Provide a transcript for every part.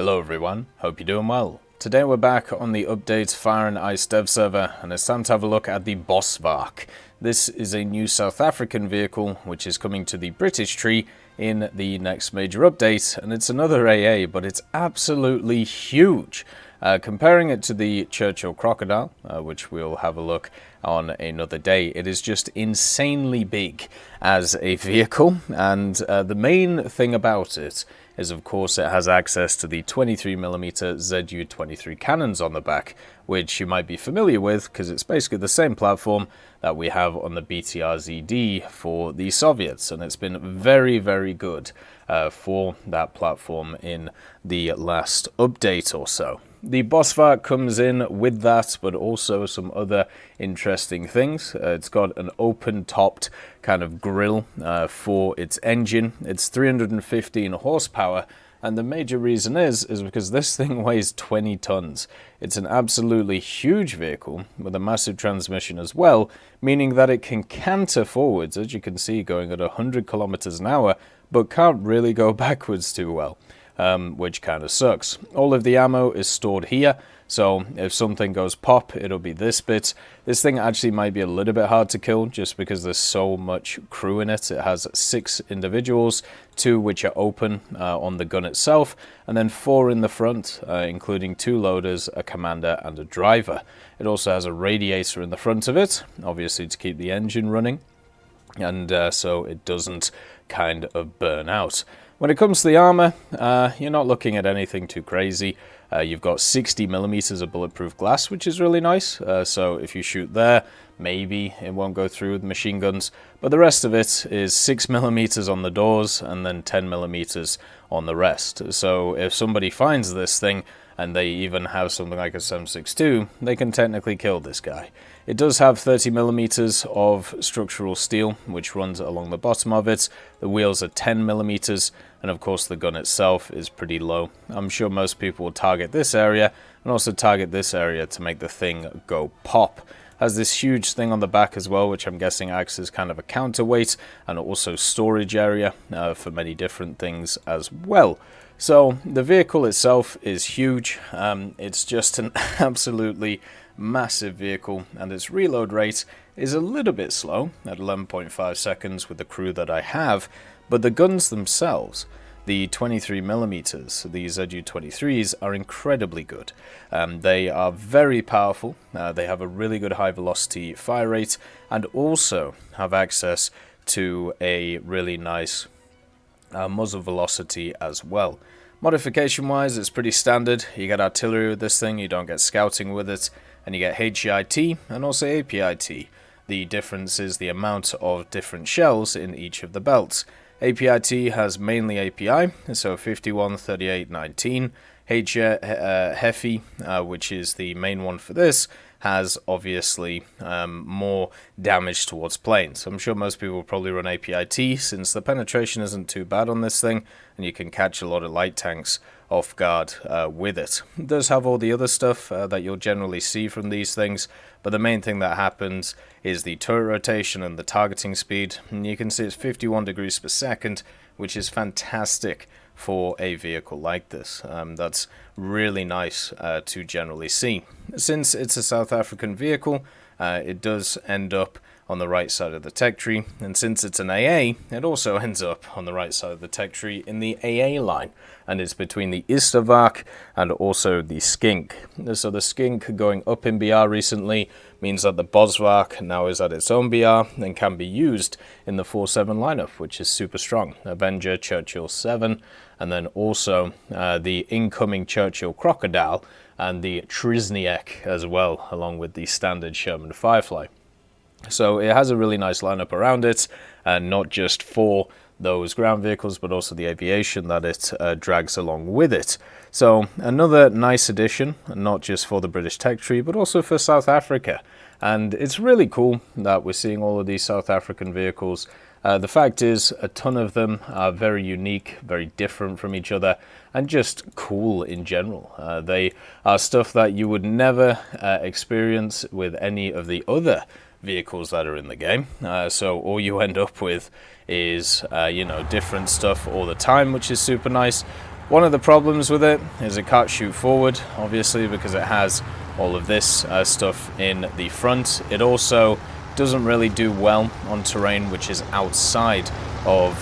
Hello everyone, hope you're doing well. Today we're back on the Update Fire and Ice dev server, and it's time to have a look at the Bosvark. This is a new South African vehicle which is coming to the British tree in the next major update, and it's another AA, but it's absolutely huge. Comparing it to the Churchill Crocodile, which we'll have a look on another day, it is just insanely big as a vehicle, and the main thing about it is, of course, it has access to the 23mm ZU-23 cannons on the back, which you might be familiar with because it's basically the same platform that we have on the BTR-ZD for the Soviets, and it's been very, very good for that platform in the last update or so. The Bosvark comes in with that, but also some other interesting things. It's got an open-topped kind of grille for its engine. It's 315 horsepower, and the major reason is because this thing weighs 20 tons. It's an absolutely huge vehicle with a massive transmission as well, meaning that it can canter forwards, as you can see, going at 100 kilometers an hour, but can't really go backwards too well. Which kind of sucks. All of the ammo is stored here, so if something goes pop, it'll be this bit. This thing actually might be a little bit hard to kill just because there's so much crew in it. It has 6 individuals, 2 which are open on the gun itself, and then 4 in the front, including 2 loaders, a commander, and a driver. It also has a radiator in the front of it, obviously to keep the engine running, and so it doesn't kind of burn out. When it comes to the armor, you're not looking at anything too crazy. You've got 60mm of bulletproof glass, which is really nice. So if you shoot there, maybe it won't go through with machine guns. But the rest of it is 6mm on the doors and then 10mm on the rest. So if somebody finds this thing and they even have something like a 7.62, they can technically kill this guy. It does have 30mm of structural steel, which runs along the bottom of it. The wheels are 10mm, and of course the gun itself is pretty low. I'm sure most people will target this area, and also target this area to make the thing go pop. Has this huge thing on the back as well, which I'm guessing acts as kind of a counterweight, and also storage area for many different things as well. So the vehicle itself is huge. It's just an absolutely massive vehicle, and its reload rate is a little bit slow at 11.5 seconds with the crew that I have, but the guns themselves, the 23mm, the ZU-23s, are incredibly good. They are very powerful, they have a really good high velocity fire rate, and also have access to a really nice muzzle velocity as well. Modification wise, it's pretty standard. You get artillery with this thing, you don't get scouting with it, and you get HEIT and also APIT. The difference is the amount of different shells in each of the belts. APIT has mainly API, so 51, 38, 19. Hefi, which is the main one for this, has obviously more damage towards planes. I'm sure most people will probably run APIT since the penetration isn't too bad on this thing, and you can catch a lot of light tanks off guard with it. It does have all the other stuff that you'll generally see from these things, but the main thing that happens is the turret rotation and the targeting speed, and you can see it's 51 degrees per second, which is fantastic for a vehicle like this. That's really nice to generally see. Since it's a South African vehicle, it does end up on the right side of the tech tree, and since it's an AA, it also ends up on the right side of the tech tree in the AA line, and it's between the Bosvark and also the Skink. So the Skink going up in BR recently means that the Bosvark now is at its own BR and can be used in the 4-7 lineup, which is super strong. Avenger, Churchill 7, and then also the incoming Churchill Crocodile and the Trizniek as well, along with the standard Sherman Firefly. So it has a really nice lineup around it, and not just for those ground vehicles, but also the aviation that it drags along with it. So another nice addition, not just for the British tech tree, but also for South Africa. And it's really cool that we're seeing all of these South African vehicles. The fact is, a ton of them are very unique, very different from each other, and just cool in general. They are stuff that you would never experience with any of the other vehicles that are in the game. So all you end up with is, you know, different stuff all the time, which is super nice. One of the problems with it is it can't shoot forward, obviously, because it has all of this stuff in the front. It also doesn't really do well on terrain which is outside of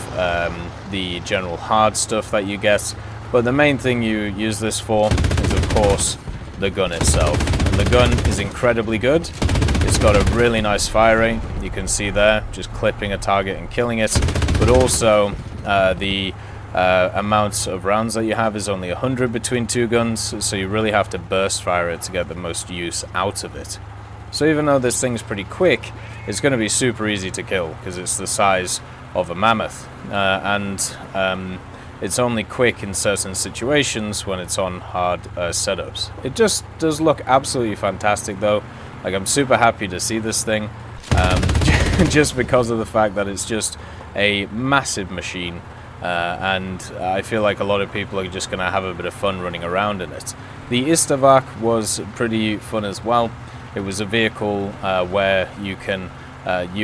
the general hard stuff that you get. But the main thing you use this for is, of course, the gun itself. And the gun is incredibly good. It's got a really nice fire rate. You can see there, just clipping a target and killing it. But also, the amount of rounds that you have is only 100 between two guns, so you really have to burst fire it to get the most use out of it. So even though this thing's pretty quick, it's going to be super easy to kill because it's the size of a mammoth, and it's only quick in certain situations when it's on hard setups. It just does look absolutely fantastic though. Like, I'm super happy to see this thing, just because of the fact that it's just a massive machine, and I feel like a lot of people are just going to have a bit of fun running around in it. The EVGA was pretty fun as well. It was a vehicle where you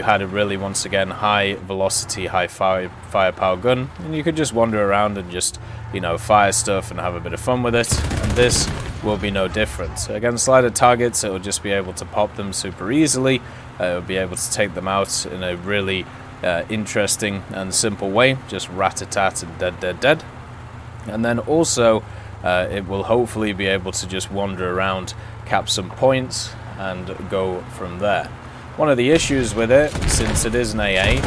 had a really, once again, high velocity, high firepower gun, and you could just wander around and just, you know, fire stuff and have a bit of fun with it. And this will be no different. Against slider targets, it will just be able to pop them super easily. It will be able to take them out in a really interesting and simple way, just rat-a-tat and dead, dead, dead. And then also, it will hopefully be able to just wander around, cap some points, and go from there. One of the issues with it, since it is an AA,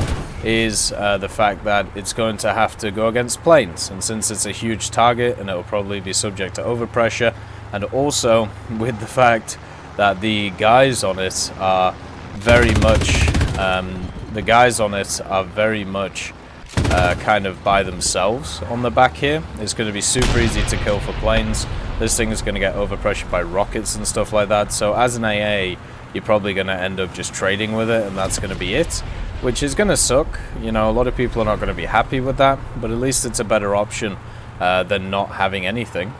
is the fact that it's going to have to go against planes, and since it's a huge target and it will probably be subject to overpressure, and also with the fact that the guys on it are very much kind of by themselves on the back here. It's going to be super easy to kill for planes. This thing is going to get overpressured by rockets and stuff like that, so as an AA, you're probably going to end up just trading with it, and that's going to be it, which is going to suck. You know, a lot of people are not going to be happy with that, but at least it's a better option than not having anything,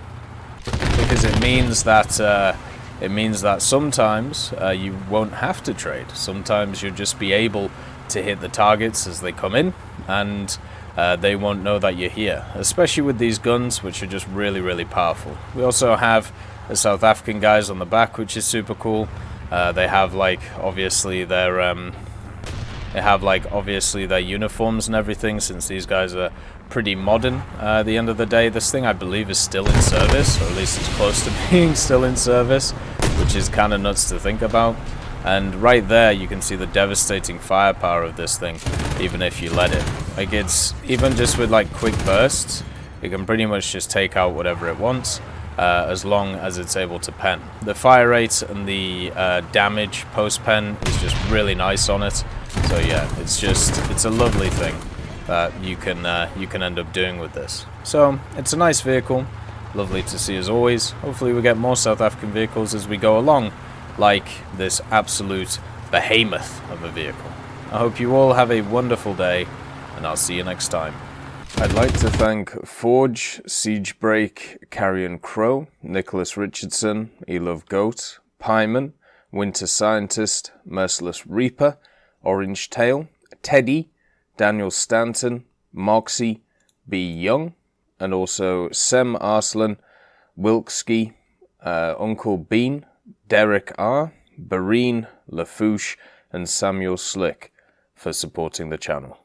because it means that sometimes you won't have to trade. Sometimes you'll just be able to hit the targets as they come in, and they won't know that you're here, especially with these guns, which are just really, really powerful. We also have the South African guys on the back, which is super cool. They have obviously their uniforms and everything, since these guys are pretty modern. At the end of the day, this thing I believe is still in service, or at least it's close to being still in service, which is kind of nuts to think about. And right there you can see the devastating firepower of this thing, even if you let it. Like, it's even just with quick bursts, it can pretty much just take out whatever it wants. As long as it's able to pen. The fire rate and the damage post-pen is just really nice on it. So yeah, it's a lovely thing that you can end up doing with this. So it's a nice vehicle, lovely to see as always. Hopefully we get more South African vehicles as we go along, like this absolute behemoth of a vehicle. I hope you all have a wonderful day, and I'll see you next time. I'd like to thank Forge, Siegebreak, Carrion Crow, Nicholas Richardson, Elove Goat, Pyman, Winter Scientist, Merciless Reaper, Orange Tail, Teddy, Daniel Stanton, Moxie, B. Young, and also Sem Arslan, Wilkski, Uncle Bean, Derek R., Bareen, Lafouche, and Samuel Slick for supporting the channel.